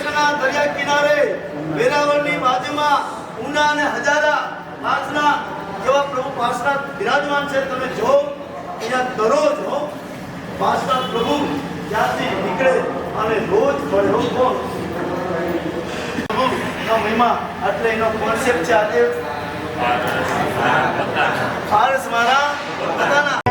સૌરાષ્ટ્રના દરિયા કિનારે વેરાવળની બાજુમાં ઉના અને હજારા પાસના જેવા પ્રભુ પાસના બિરાજમાન છે. તમે જો અહીંયા દરરોજ પાસના પ્રભુ ત્યાંથી નીકળે અને રોજ ભળો કોણ પ્રભુનો મહિમા. એટલે એનો કોન્સેપ્ટ છે આજે પારસ મારા પોતાના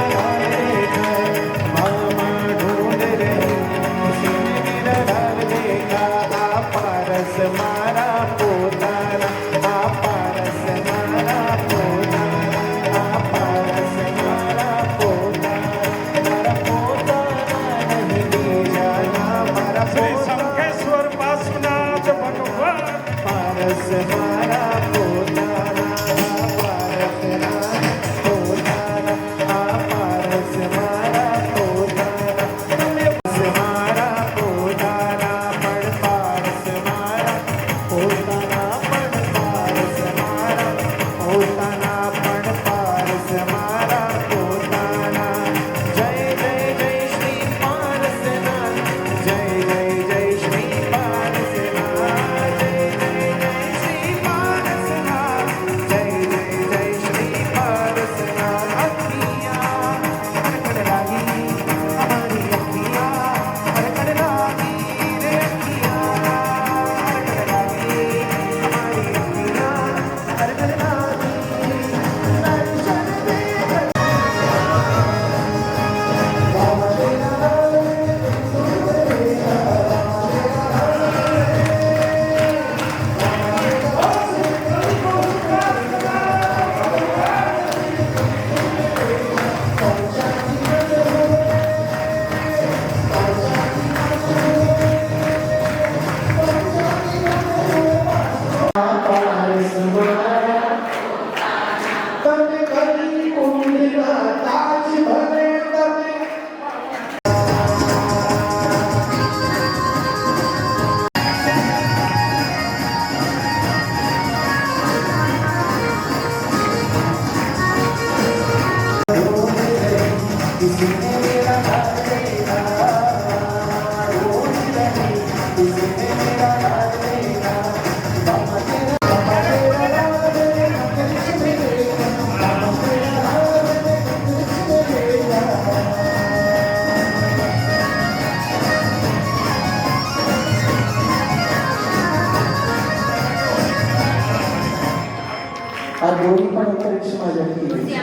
गोरी पण अंतरिक्षમાં જતી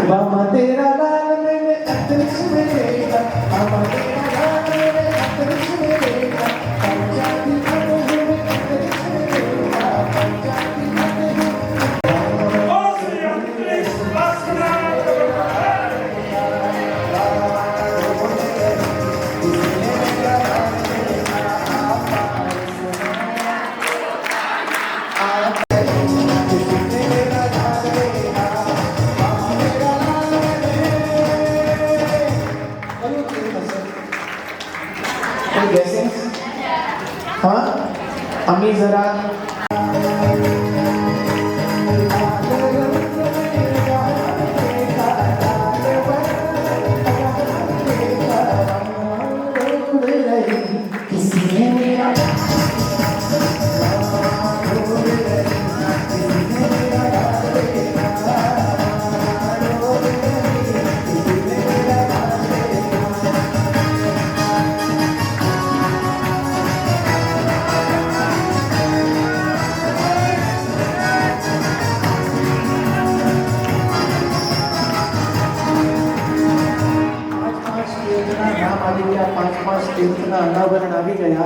बाबा तेरा लाल मैंने अंतरिक्ष में देखा बाबा तेरा लाल मैंने अंतरिक्ष में देखा पंजाबी गाने में अंतरिक्ष में देखा पंजाबी गाने में ओ श्री अंतरिक्ष वासना हाँ अम्मी जरा तीर्थना अनावरण આવી ગયા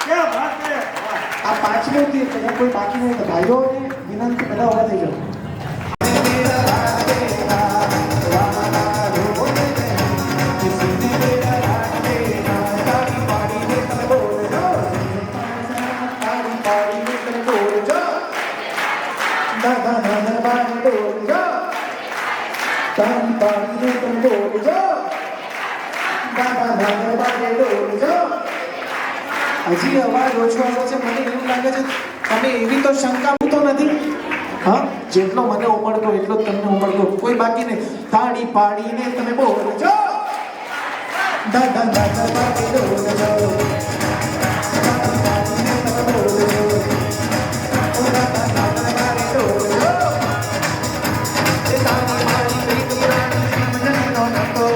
क्या बात है આ પાંચમું તીર્થ છે કોઈ બાકી નહીં તો ભાઈઓને વિનંતી બધા ઉભા થઈ જાઓ હજી અવાજ ઓછો આવે છે મને એવું લાગે છે તમે એવી તો શંકા તો નથી હા જેટલો મને ઉમળતો એટલો જ તમને ઉમળતો કોઈ બાકી નહીં તાળી પાડીને તમે બોલજો દાદા દાદા માટે ડોલજો દાદા દાદીને તમે બોલજો ઓ દાદા દાદા માટે ડોલજો એ તારી મારી પ્રીત પુરાણી મનનો નાતો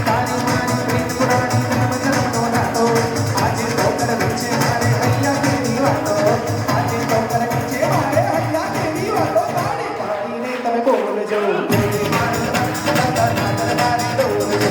તારી મારી પ્રીત પુરાણી મનનો નાતો આજે તો કર વચ્ચે મારે હૈયા કેવી વાતો આજે તો કર વચ્ચે મારે હૈયા કેવી વાતો તાળી પાડીને તમે બોલજો દાદા દાદા માટે ડોલજો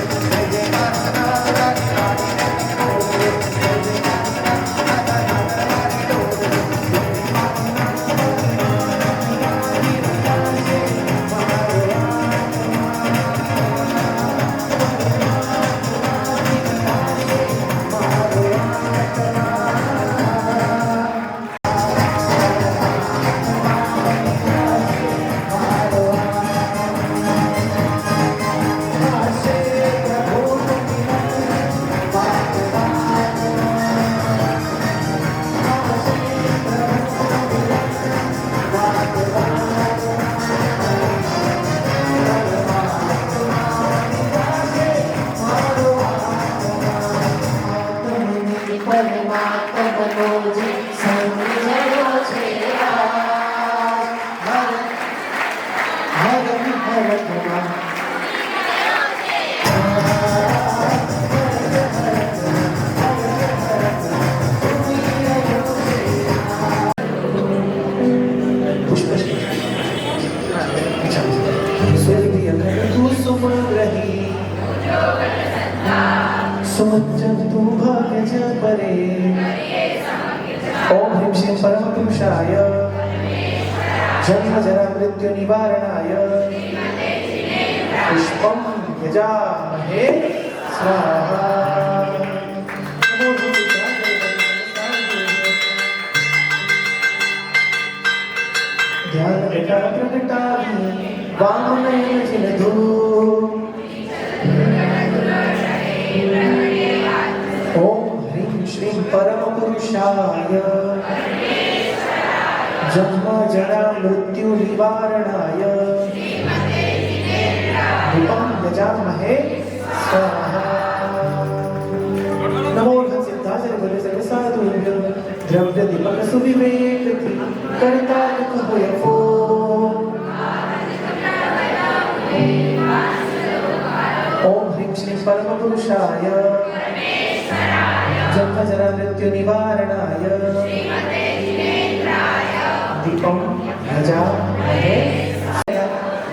सुमज्जन्तु भाग्यज परे ओम ह्रीं श्रीं परमपुरुषाय जन्म जरा मृत्यु निवारणाय पुष्पं यजामहे स्वाहा ध्यान बेटा प्रगटावी वामनयन जिनधू ओम ह्रीं श्रीं परमपुरुषाय जन्म जरा मृत्यु निवारणाय दीपं यजामहे स्वाहा नमो सिद्धाचर बल सर्व साधुभ्यो द्रव्य दीपक सुविवेक करता दुख होय फो ओम ह्रीं श्रीं परमपुरुषाय जन्म जरा मृत्यु निवारणाय दीपं यजामहे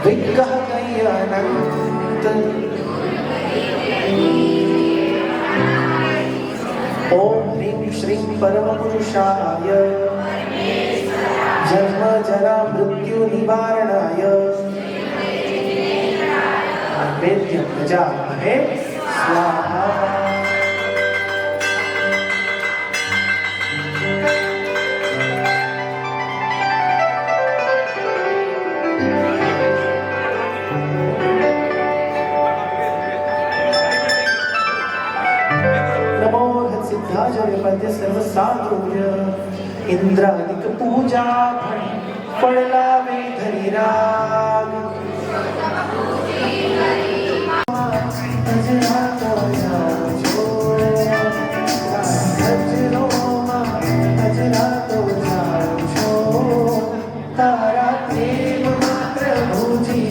विग्रह कल्याणंत ओम ह्रीं श्रीं परमपुरुषाय जन्म जरा मृत्यु निवारणाय वेद्यं यजामहे स्वाहा सिद्धाचर्य सर्व साधुर्य इंद्रादिक पूजा पडला धरी राग तारा प्रेम मात्र भुजी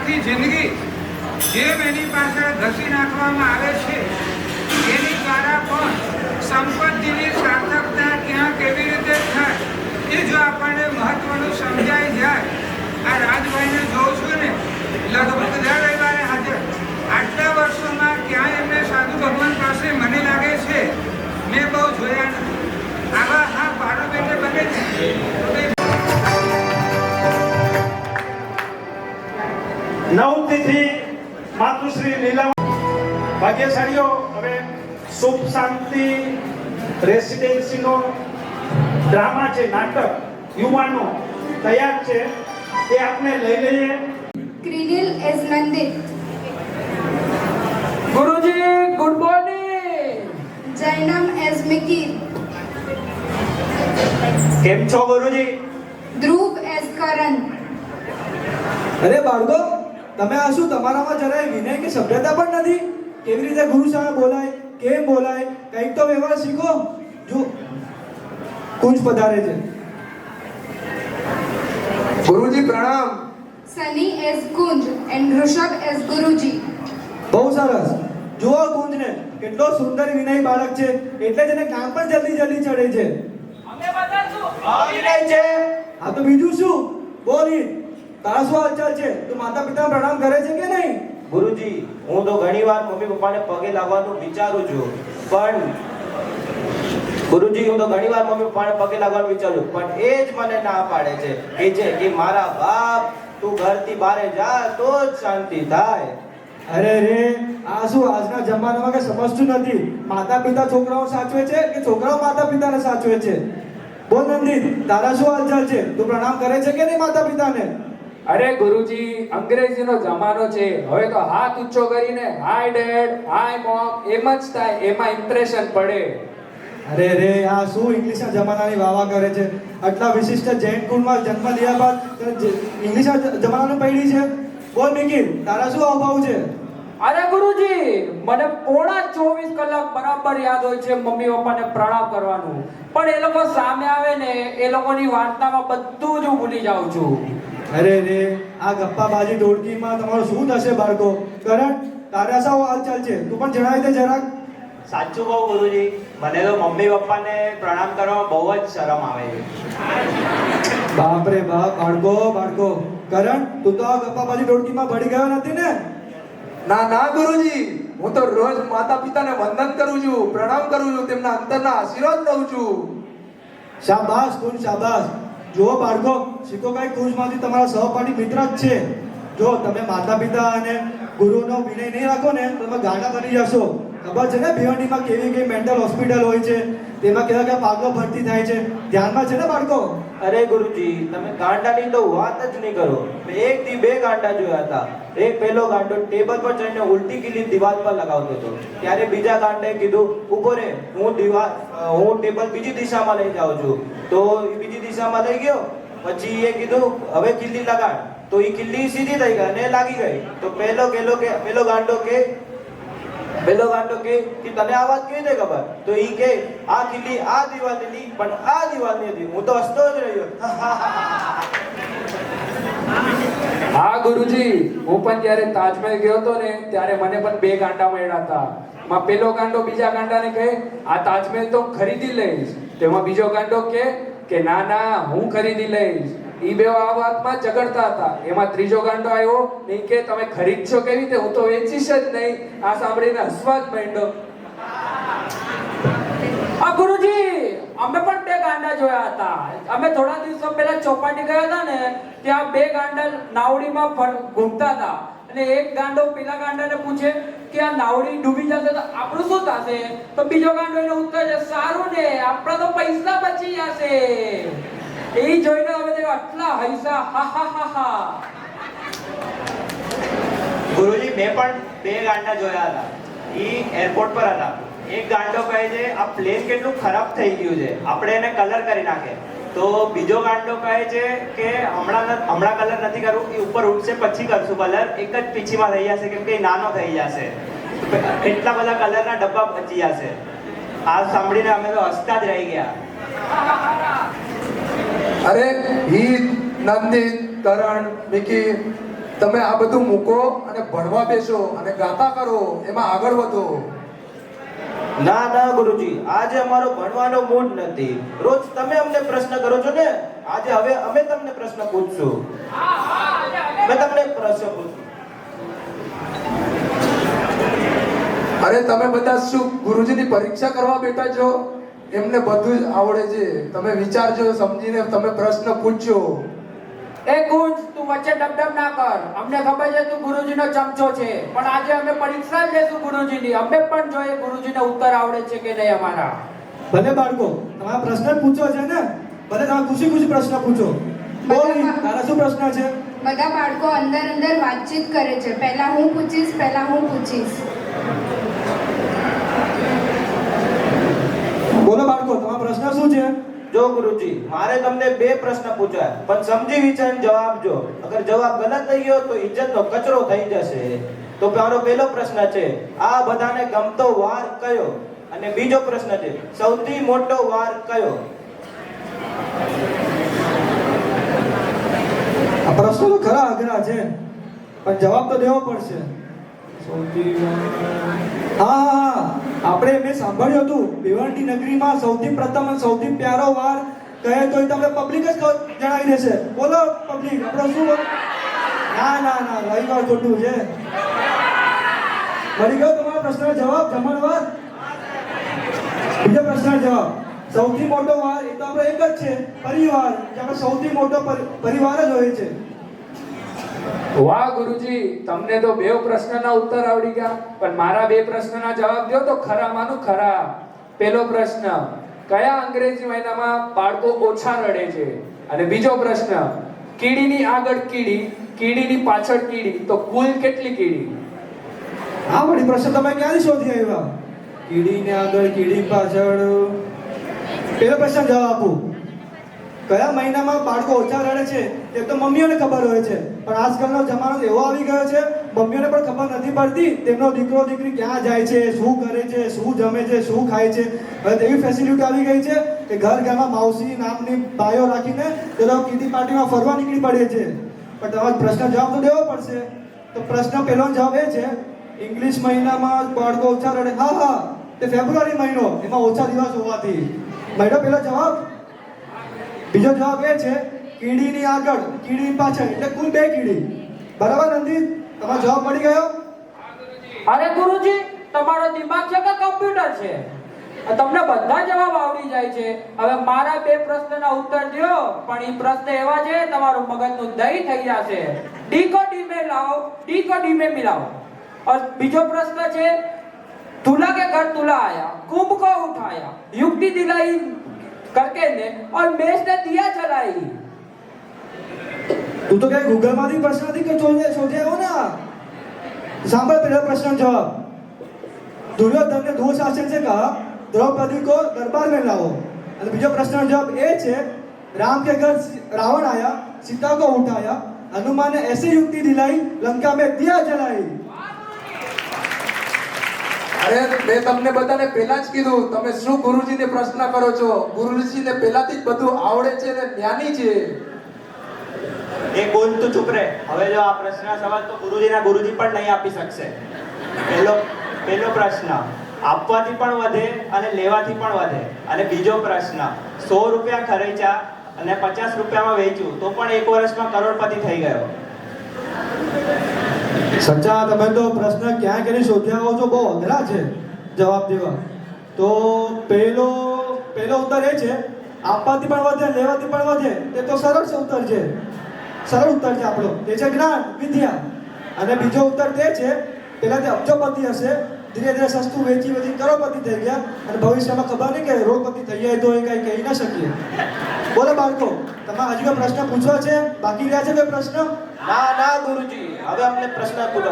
આખી જિંદગી જેમ એની પાછળ ઘસી નાખવામાં આવે છે એની દ્વારા પણ સંપત્તિની સાર્થકતા ક્યાં કેવી રીતે થાય એ જો આપણને મહત્વનું સમજાઈ જાય. આ રાજભાઈને જોઉં છું ને લગભગ દર રવિવારે હાજર. આટલા વર્ષોમાં ક્યાંય એમને સાધુ ભગવાન પાસે મને લાગે છે મેં બહુ જોયા નથી. આવા હા ભાડો પેટે બને છે. નવતિથી માતુશ્રી લીલા ભાગ્યશાળીઓ હવે સુખ શાંતિ રેસિડેન્સીનો ડ્રામા છે, નાટક યુવાનો તૈયાર છે, એ આપણે લઈ લઈએ. Krinil is Nandit. Guruji good morning. Jainam as Mikir. કેમ છો ગુરુજી? Dhruv as Karan. અરે બાળકો, તમે આ શું, તમારામાં જરાય વિનય કે સભ્યતા પણ નથી? કેવી રીતે ગુરુ સામે બોલાય, કેમ બોલાય, કંઈક તો વ્યવહાર શીખો. જો કુંજ પધારે છે. ગુરુજી પ્રણામ. Sunny as Kunj and Rishabh as Guruji. બહુ સરસ. જુઓ કુંજને, કેટલો સુંદર વિનય બાળક છે, એટલે જ એને કામ પણ જલ્દી જલ્દી ચડે છે. આ તો બીજું શું? બોલી, તારા શું હાલચાલ છે? તું માતા પિતા પ્રણામ કરે છે કે નહીં? ગુરુજી, હું તો ઘણીવાર મમ્મી પપ્પાને પગે લાગવાનું વિચારું છું, પણ ગુરુજી હું તો ઘણીવાર મમ્મી પપ્પાને પગે લાગવાનું વિચારું પણ એ જ મને ના પાડે છે કે મારા બાપ તું ઘરથી બહાર જા તો જ શાંતિ થાય. અરે રે, આ શું આજના જમાનામાં કે સમજતું નથી? માતા પિતા છોકરાઓ સાચવે છે કે છોકરાઓ માતા પિતાને સાચવે છે? બોલ નંદિત, તારા શું હાલચાલ છે? તું પ્રણામ કરે છે કે નહીં માતા પિતાને? અરે ગુરુજી, અંગ્રેજીનો જમાનો છે, હવે તો હાથ ઊંચો કરીને હાય ડેડ, હાય મોમ એમ જ થાય, એમાં ઇમ્પ્રેશન પડે. અરે રે, આ શું ઇંગ્લિશના જમાનાની વાવા કરે છે? આટલા વિશિષ્ટ જૈન કુળમાં જન્મ લીધા બાદ ઇંગ્લિશના જમાનાનું પૈડી છે? બોલ મિકિર, તારા શું હાવભાવ છે? અરે ગુરુજી, મને પોણા 24 કલાક બરાબર યાદ હોય છે મમ્મી પપ્પાને પ્રણામ કરવાનું, પણ એ લોકો સામે આવે ને એ લોકોની વાર્તામાં બધું જ હું ભૂલી જાઉં છું. અરે રે, આ ગપ્પાબાજી ટોળકીમાં તમારું શું થશે બાળકો? કરણ, તારા શું હાલચાલ છે? તું પણ જણાવી દે જરાક. સાચું કહું ગુરુજી, મને તો મમ્મી પપ્પાને પ્રણામ કરવામાં બહુ જ શરમ આવે છે. બાપ રે બાપ, બાળકો. કરણ, તું તો આ ગપ્પાબાજી ટોળકીમાં ભળી ગયો નથી ને? ના ના ગુરુજી, હું તો રોજ માતા પિતાને વંદન કરું છું, પ્રણામ કરું છું, તેમના અંતરના આશીર્વાદ લઉં છું. શાબાશ કુંજ, શાબાશ. જુઓ બાળકો, શીખો કઈ કુંજમાંથી તમારા સહપાઠી મિત્ર જ છે. જો તમે માતા પિતા અને ગુરુનો વિનય નહીં રાખો ને તો તમે ગાંડા બની જશો. ખબર છે ને ભિવંડીમાં કેવી કેવી મેન્ટલ હોસ્પિટલ હોય છે, તેમાં કેવા કેવા પાગલો ભરતી થાય છે, ધ્યાનમાં છે ને બાળકો? અરે ગુરુજી, તમે ગાંડાની તો વાત જ નહીં કરો. મેં એકથી બે ગાંડા જોયા હતા. એક પહેલો ગાંડો ટેબલ પર ચડીને ઉલટી કિલ્લી દિવાલ પર લગાવતો હતો. ત્યારે બીજા ગાંડાએ કીધું, ઊભો રે, હું ટેબલ બીજી દિશામાં લઈ જાઉં છું. તો એ બીજી દિશામાં લઈ ગયો. પછી એ કીધું, હવે કિલ્લી લગાડ. તો એ કિલ્લી સીધી થઈ ગઈ અને લાગી ગઈ. તો પહેલો ગાંડો કે તને આ વાત કેવી રીતે ખબર? તો ઈ કે આ કિલ્લી આ દિવાલની હતી પણ આ દિવાલની હતી, હું તો હસતો જ રહ્યો. હા ગુરુજી, હું પણ જ્યારે તાજમહેલ ગયો હતો ને ત્યારે મને પણ બે ગાંડા મળ્યા હતા. માં પેલો ગાંડો બીજા ગાંડાને કહે, આ તાજમહેલ તો ખરીદી લઈશ. તેમાં બીજો ગાંડો કે ના ના, હું ખરીદી લઈશ. ઈ બે આ વાતમાં ઝઘડતા હતા. એમાં ત્રીજો ગાંડો આવ્યો ને કે તમે ખરીદશો કેવી રીતે, હું તો વેચીશ જ નહીં. આ સાંભળીને હસવા જ માંડ્યો. આ ગુરુજી, અમે પણ બે ગાંડા જોયા હતા. અમે થોડા દિવસો પહેલા ચોપાટી ગયા હતા ને, ત્યાં બે ગાંડા નાવડીમાં ઘૂમતા હતા અને એક ગાંડો પેલા ગાંડાને પૂછે કે આ નાવડી ડૂબી જશે તો આપણું શું થશે? તો બીજો ગાંડો એને ઉત્તર છે, સારું ને, આપણા તો પૈસા બચી જશે. એ જોઈને અમે તો આટલા હૈસા, હા. ગુરુજી, મેં પણ બે ગાંડા જોયા હતા. ઈ એરપોર્ટ પર હતા. એક ગાંડો કહે છે આ પ્લેન કેટલું ખરાબ થઈ ગયું છે, આપણે એને કલર કરી નાખે. તો બીજો ગાંડો કહે છે કે હમણાં કલર નથી કરવું, એ ઉપર ઉઠશે પછી કરશું કલર, એક જ પીછીમાં થઈ જશે કેમ કે એ નાનો થઈ જશે. એટલા બધા કલરના ડબ્બા બચી જશે. આ સાંભળીને અમે તો હસતા જ રહી ગયા. અરે હિત, નંદિત, કરણ, મિકી, તમે આ બધું મૂકો અને ભણવા બેસો અને ગાતા કરો, એમાં આગળ વધો. ના ના ગુરુજી, આજે અમારો ભણવાનો મૂડ નથી. રોજ તમે અમને પ્રશ્ન કરો છો ને, આજે હવે અમે તમને પ્રશ્ન પૂછશું. મેં તમને એક પ્રશ્ન પૂછું. અરે તમે બધા શું ગુરુજીની પરીક્ષા કરવા બેઠા છો? એમને બધું જ આવડે છે. તમે વિચારજો, સમજીને તમે પ્રશ્ન પૂછજો. એ ગુંજ, તું વચ્ચે ડબડબ ના કર. અમને ખબર છે તું ગુરુજીનો ચમચો છે, પણ આજે અમે પરીક્ષા જ લેશું ગુરુજીની. અમે પણ જોઈએ ગુરુજીને ઉત્તર આવડે છે કે નહીં અમારા. ભલે બાળકો, તમારા પ્રશ્ન પૂછો છે ને, ભલે તમે ખુશી ખુશી પ્રશ્ન પૂછો. બોલ, તારા શું પ્રશ્ન છે? બધા બાળકો અંદર અંદર વાતચીત કરે છે. પહેલા હું પૂછીશ. બોલો બાળકો, તમારો પ્રશ્ન શું છે? જો ગુરુજી, મારે તમને બે પ્રશ્ન પૂછ્યા, પણ સમજી વિચારીને જવાબ જો. અગર જવાબ ગલત થઈ ગયો તો ઇજ્જતનો કચરો થઈ જશે. તો મારો પહેલો પ્રશ્ન છે, આ બધાને ગમતો વાર કયો? અને બીજો પ્રશ્ન છે, સૌથી મોટો વાર કયો? આ પ્રશ્નો તો ખરા અઘરા છે, પણ જવાબ તો દેવો પડશે. હા, આપણે મેં સાંભળ્યું હતું ભિવંડી નગરીમાં સૌથી પ્રથમ અને સૌથી પ્યારો વાર કહે તો એ તમને પબ્લિક જ જણાવી દેશે. બોલો પબ્લિક, આપણો શું? ના, રવિવાર ખોટું છે. મળી ગયો તમારા પ્રશ્નનો જવાબ? જમણવાર. બીજો પ્રશ્નનો જવાબ, સૌથી મોટો વાર એ તો આપણો એક જ છે, પરિવાર. જે આપણો સૌથી મોટો પરિવાર જ હોય છે. વાહ ગુરુજી, તમને તો બે પ્રશ્નના ઉત્તર આવડી ગયા, પણ મારા બે પ્રશ્નના જવાબ દો તો ખરામાંનું ખરા. પહેલો પ્રશ્ન, કયા અંગ્રેજી મહિનામાં બાળકો ઓછા રડે છે? અને બીજો પ્રશ્ન, કીડીની આગળ કીડી, કીડીની પાછળ કીડી, તો કુલ કેટલી કીડી? આ વળી પ્રશ્ન તમે ક્યાંથી શોધી આવ્યા? કીડીને આગળ, કીડી પાછળ. પેલો પ્રશ્ન જવાબ આપું. કયા મહિનામાં બાળકો ઓછા રડે છે એ તો મમ્મીઓને ખબર હોય છે, પણ આજકાલનો જમાનો એવો આવી ગયો છે મમ્મીઓને પણ ખબર નથી પડતી તેમનો દીકરો દીકરી ક્યાં જાય છે, શું કરે છે, શું જમે છે, શું ખાય છે. હવે એવી ફેસિલિટી આવી ગઈ છે કે ઘરમાં માવસી નામની બાઈઓ રાખીને તે લોકો કીટી પાર્ટીમાં ફરવા નીકળી પડે છે. પણ તમારો પ્રશ્ન જવાબ તો દેવો પડશે. તો પ્રશ્ન પહેલો જવાબ એ છે, ઇંગ્લિશ મહિનામાં બાળકો ઓછા રડે. હા, તે ફેબ્રુઆરી મહિનો, એમાં ઓછા દિવસ હોવાથી. મહિનો પહેલો જવાબ. બીજો જવાબ એ છે, કીડીની આગળ, કીડી પાછળ, એટલે કુલ 2 કીડી. બરાબર નંદિત, તમારો જવાબ મળી ગયો? અરે ગુરુજી, તમારો દિમાગ છે કે કમ્પ્યુટર છે? તમને બધા જવાબ આવડી જાય છે. હવે મારા બે પ્રશ્નના ઉત્તર દો, પણ એ પ્રશ્ન એવા છે તમારું મગજનું દહીં થઈ જશે. ડી કો ડી में लाओ, डी को डी में मिलाओ. और બીજો પ્રશ્ન છે, दूल्हा के घर दूल्हा आया, कुंभ को उठाया, युक्ति दिलाई करके ने और मेष ने दिया जलाई. તું તો કઈ ગૂગલ માંથી પ્રશ્નથી કે શોધ્યા ને? સાંભળ પહેલા પ્રશ્ન જવાબ. दुर्योधन ने दुशासन से कहा द्रौपदी को दरबार में लाओ. અને બીજો પ્રશ્ન જવાબ એ છે, राम के घर रावण आया, सीता को उठाया, हनुमान ने ऐसी युक्ति दिलाई, लंका में दिया जलाई. અરે મેં તમને બધાને પહેલા જ કીધું, તમે શું ગુરુજીને પ્રશ્ન કરો છો? ગુરુજીને પહેલાથી જ બધું આવડે છે ને જ્ઞાની છે. એ બોલ, તું ચૂપ રહે. હવે જો આ પ્રશ્નના સવાલ તો ગુરુજી પણ નહીં આપી શકશે. પહેલો પ્રશ્ન, આપવાથી પણ વધે અને લેવાથી પણ વધે. અને બીજો પ્રશ્ન, 100 રૂપિયા ખર્ચ્યા અને 50 રૂપિયામાં વેચ્યું તો પણ 1 વર્ષમાં કરોડપતિ થઈ ગયો. સચ્ચા, તમે તો પ્રશ્ન ક્યાં કરી શોધ્યા હો છો, બહુ અઘરા છે જવાબ દેવા. તો પહેલો ઉત્તર એ છે, આપવાથી પણ વધે, લેવાથી પણ વધે. તે તો સરળ ઉત્તર છે, સરળ ઉત્તર છે આપણો. તે છે જ્ઞાન, વિદ્યા. અને બીજો ઉત્તર તે છે, પહેલા તે અબજોપતિ હશે, ધીરે ધીરે સસ્તું વેચી કરોડપતિ થઈ ગયા, અને ભવિષ્યમાં ખબર નહીં કે રોડપતિ થઈ જાય તો એ કઈ કહી ના શકીએ. બોલો બાળકો, તમારે હજુ કોઈ પ્રશ્ન પૂછવા છે? બાકી રહ્યા છે કોઈ પ્રશ્ન? ના ગુરુજી, હવે અમને પ્રશ્ન પૂછો.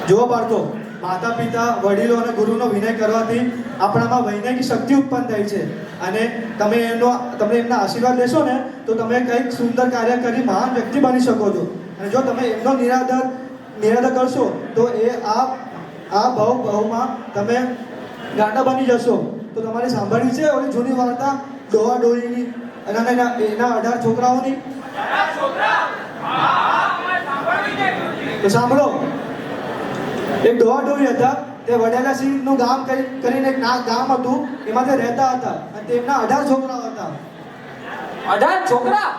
જુઓ બાળકો, માતા પિતા, વડીલો અને ગુરુનો વિનય કરવાથી આપણામાં વૈજ્ઞાનિક શક્તિ ઉત્પન્ન થાય છે. અને તમે એમના આશીર્વાદ લેશો ને તો તમે કંઈક સુંદર કાર્ય કરી મહાન વ્યક્તિ બની શકો છો. અને જો તમે એમનો નિરાદર કરશો તો એ આ ભાવમાં તમે ગાંડા બની જશો. તો તમારે સાંભળવી છે ઓલી જૂની વાર્તા ડોહા ડોહીની અને એના 18 છોકરાઓની? તો સાંભળો, એક ડોહા ડોહી હતા. તે વડેલા સિંહનું ગામ કરીને એક ગામ હતું, એમાં તે રહેતા હતા અને તેમના 18 છોકરાઓ હતા. 18 છોકરા?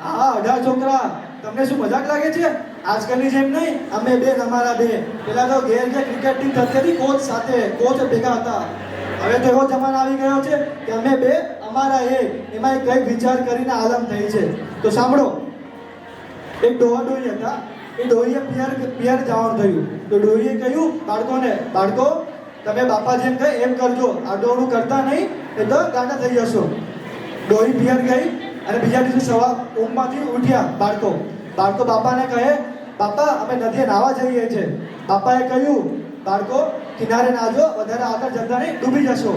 હા, 18 છોકરા. તમને શું મજાક લાગે છે? આજકાલની જેમ નહીં, અમે બે ને અમારા બે. પેલા તો ઘેર જે ક્રિકેટ ટીમ થતી હતી કોચ સાથે, કોચ ભેગા હતા. હવે તો એવો જમાનો આવી ગયો છે કે અમે બે અમારા એક. એમાં કઈ વિચાર કરીને આલમ થઈ છે. તો સાંભળો, એક ડોહા ડોહી હતા. એ ડોહીએ પિયર જવાનું થયું. તો ડોહીએ કહ્યું બાળકોને, બાળકો તમે બાપા જેમ કહે એમ કરજો, આડોડું કરતા નહીં એ તો ગાંડા થઈ જશો. ડોહી પિયર ગઈ અને બીજા દિવસે સવાર ઊંઘમાંથી ઉઠ્યા બાળકો બાપાને કહે, બાપા અમે નદીએ નાહવા જઈએ છીએ. બાપાએ કહ્યું, બાળકો કિનારે નાજો, વધારે આગળ જતા નહીં, ડૂબી જશો.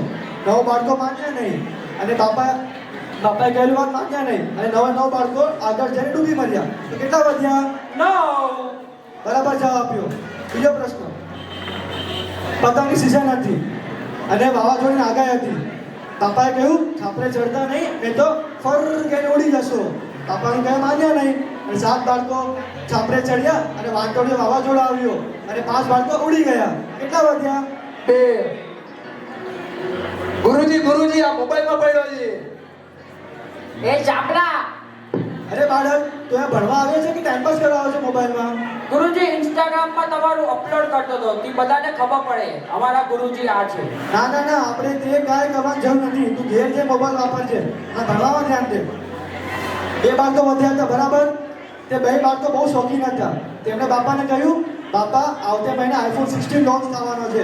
નવ બાળકો માન્યા નહીં અને બાપાએ કહેલું વાત માન્યા નહીં અને 9 બાળકો આગળ જઈને ડૂબી મર્યા. તો કેટલા વધ્યા? 9. બરાબર જવાબ આપ્યો. બીજો પ્રશ્ન, પતંગની સિઝન હતી અને વાવાઝોડાની આગાહી હતી. બાપાએ કહ્યું છાપરે ચડતા નહીં, નહીં તો ફર કહીને ઉડી જશો. બાપાનું કહે માન્યા નહીં અને 7 બાળકો છાપરે ચડ્યા અને વાંટોળીઓ વાવાઝોડા આવ્યો અને 5 બાળકો ઉડી ગયા. કેટલા વધ્યા? 2. ગુરુજી આ મોબાઈલમાં પડ્યો છે. એ ચાપડા! અરે બાળક, તું અહીંયા ભણવા આવે છે કે ટાઈમ પાસ કરવા આવે છે મોબાઈલમાં? ગુરુજી ઇન્સ્ટાગ્રામમાં તમારું અપલોડ કરતો હતો કે બધાને ખબર પડે અમારા ગુરુજી આ છે. ના, આપણે તે કાંઈ કરવાની જરૂર નથી. તું ઘેર જે મોબાઈલ વાપરજે અને ભણવામાં ધ્યાન દે. 2 બાળકો વધ્યા હતા, બરાબર? તે 2 બાળકો બહુ શોખીન હતા. તેમણે બાપાને કહ્યું, બાપા આવતે મહિને iPhone 16 લોન્ચ થવાનો છે,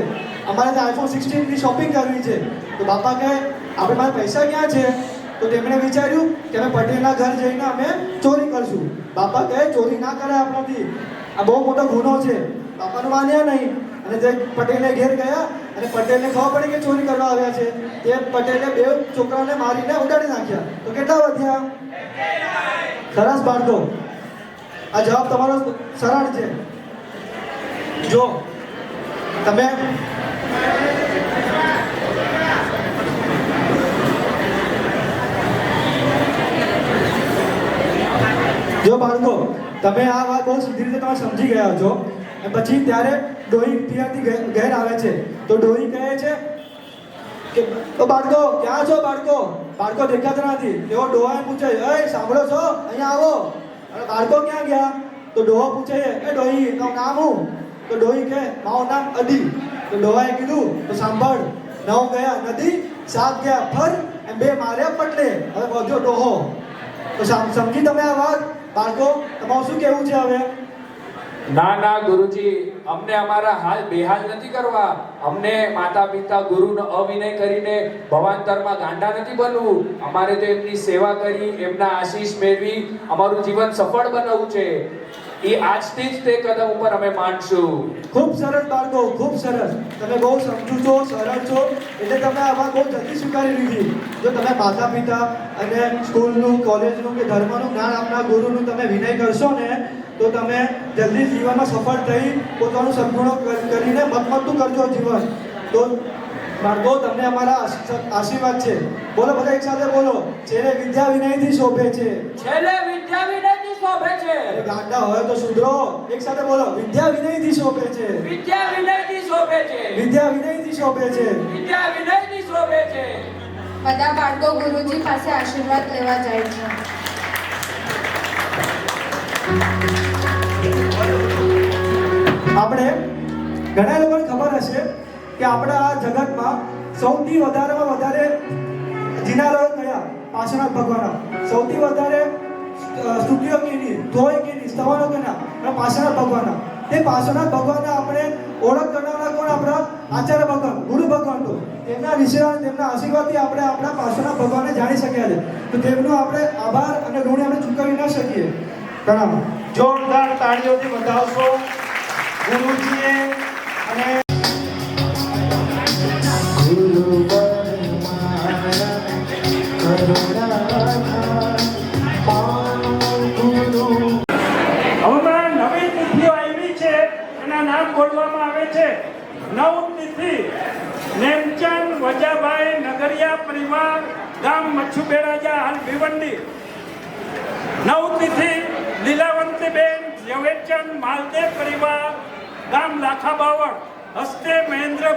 અમારે ત્યાં iPhone 16 ની શોપિંગ કરવી છે. તો બાપા કહે આપણે પાસે પૈસા ક્યાં છે? તો તેમણે વિચાર્યું કે અમે પટેલના ઘર જઈને અમે ચોરી કરશું. બાપા કહે ચોરી ના કરે આપણાથી, આ બહુ મોટો ગુનો છે. બાપાનું માન્યા નહીં અને તે પટેલને ઘેર ગયા અને પટેલને ખબર પડી કે ચોરી કરવા આવ્યા છે. તે પટેલે 2 છોકરાને મારીને ઉડાડી નાખ્યા. તો કેટલા વધ્યા? સરસ બાળકો, આ જવાબ તમારો સરળ છે. જો તમે બાળકો, તમે આ વાત બહુ સીધી રીતે તમે સમજી ગયા છો. અને પછી ત્યારે ડોહી પિયરથી ઘેર આવે છે. તો ડોહી કહે છે કે બાળકો ક્યાં છો? બાળકો દેખાતા નથી. તેઓ ડોહાને પૂછે, એ સાંભળો છો, અહીંયા આવો. અને બાળકો ક્યાં ગયા? તો ડોહો પૂછે, એ ડોહી તારું નામ શું? તો ડોહી કહે મારું નામ અદી. તો ડોહાએ કીધું, તો સાંભળ, 9 ગયા નદી, 7 ગયા ફર અને 2 માર્યા પટલે. હવે વધ્યો ડોહો. તો સમજી તમે આ વાત? બાળકો તમારું શું કહેવું છે હવે? ના ગુરુજી, અમને અમારા હાલ બેહાલ નથી કરવા. અમને માતા પિતા ગુરુનો અવિનય કરીને ભવાંતરમાં ગાંડા નથી બનવું. અમારે તો એમની સેવા કરી, એમના આશીષ મેળવી અમારું જીવન સફળ બનાવવું છે. એ આજથી જ તે કદમ ઉપર અમે માંડશું. ખૂબ સરસ બાળકો, ખૂબ સરસ. તમે બહુ સમજુ છો, સરળ છો, એટલે તમે આ વાત બહુ જલ્દી સ્વીકારી લીધી. જો તમે માતા પિતા અને સ્કૂલનું, કોલેજનું કે ધર્મનું જ્ઞાન આપનાર ગુરુનું તમે વિનય કરશો ને, તો તમે જલ્દી જીવનમાં સફળ થઈ પોતાનું સદગુણો કરીને મતમતું કરજો જીવન. તો બાળકો તમને અમારા આશીર્વાદ છે. બોલો બધા એક સાથે બોલો, છેલ્લે વિદ્યા વિનયથી શોભે છે. છેલ્લે વિદ્યા વિનયથી શોભે છે. ગાંડા હોય તો સુધરો. એક સાથે બોલો, વિદ્યા વિનયથી શોભે છે. વિદ્યા વિનયથી શોભે છે. વિદ્યા વિનયથી શોભે છે. વિદ્યા વિનયથી શોભે છે. બધા બાળકો ગુરુજી પાસે આશીર્વાદ લેવા જાય છે. આપણે ઘણા લોકોને ખબર હશે કે આપણા આ જગતમાં સૌથી વધારેમાં વધારે જિનાલયો કયા? પાર્શ્વનાથ ભગવાનના. સૌથી વધારે સ્તુતિઓ કેની, ધોય કેની, સ્તવનો કેના? પાર્શ્વનાથ ભગવાનના. તે પાર્શ્વનાથ ભગવાનના આપણે ઓળખ કરનારા કોણ? આપણા આચાર્ય ભગવાન, ગુરુ ભગવાન. તો તેમના વિશે, તેમના આશીર્વાદથી આપણે આપણા પાર્શ્વનાથ ભગવાનને જાણી શક્યા છે. તો તેમનો આપણે આભાર અને ઋણ આપણે ચૂકવી ન શકીએ. પ્રણામ. જોરદાર તાળીઓથી વધાવશો ગુરુજીએ. અને હમણાં નવી તિથિઓ આવી છે, એના નામ બોલવામાં આવે છે. 9 તિથિ નેમચંદ વજાભાઈ નગરિયા પરિવાર, ગામ મચ્છુબેરાજા, હાલ ભિવંડી. 9 તિથિ લીલાવંતીબેન ઝવેરચંદ માલદેવ પરિવાર ગામ લાખાબાવળ હસ્તે મહેન્દ્ર